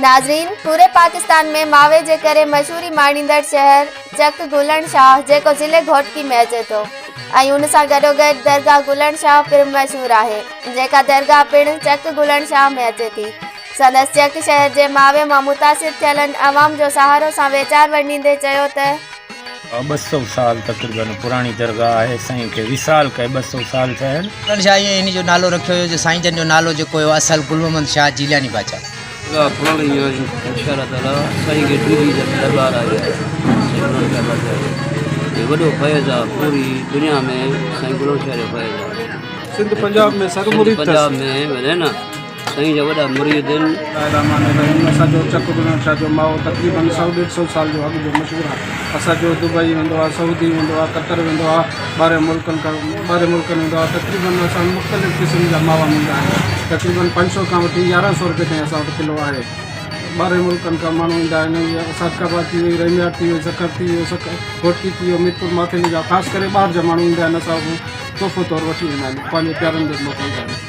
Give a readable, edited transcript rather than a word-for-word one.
नाज़रीन, पूरे पाकिस्तान में मावे जे करे मशहूरी माणींदड़ शहर चक गुलण शाह जेको ज़िले घोटकी में अचे थो ऐं उन सां गॾोगॾु दरगाह गुलण शाह पिणु मशहूरु आहे, जेका दरगाह पिणु चक गुलण शाह में अचे थी। संदसि चक शहर जे मावे मां मुतासिर थियलनि अवाम जो सहारो सां वीचार वंडींदे चयो त 200 साल तकरीबन पुरानी दरगाह है। साईं के विसाल के 200 साल थिया आहिनि। गुलण शाह इन जो नालो रखियो हुयो जो साईं जन जो नालो जेको हुयो असल गुल मोहम्मद शाह जीलानी बादशाह। पुरानी इंशाअल्लाह ताला साईं के दूजी दरबार आहे, ये वॾो फैज़ आहे पूरी दुनिया में। साईं गुलण शाह जो फैज़ आहे। सिंध पंजाब में सर मुरीद पंजाब में वॾे न साईं जा वॾा मुरीद आहिनि। असांजो चक गुलण शाह जो माओ तक़रीबन 100-150 साल जो अॻु जो मशहूरु आहे। असांजो दुबई वेंदो आहे, सऊदी वेंदो आहे, कतर वेंदो आहे, ॿाहिरि मुल्कनि वेंदो आहे। तक़रीबन असां मुख़्तलिफ़ क़िस्म जा मावा मिलंदा आहिनि। तक़रीबन 500 खां वठी 1100 रुपए ताईं असां वटि किलो आहे। ॿाहिरि मुल्कनि खां माण्हू ईंदा आहिनि। सादकाबाद थी वई, रैमियाट थी वई, ज़कर थी वियो, घोटकी थी वियो, मीरपुर माथेली जा ख़ासि करे ॿाहिरि जा माण्हू ईंदा आहिनि। असां तोहफ़ो तौरु वठी वेंदा आहिनि, पंहिंजे प्यारनि जो मोकिलींदा आहिनि।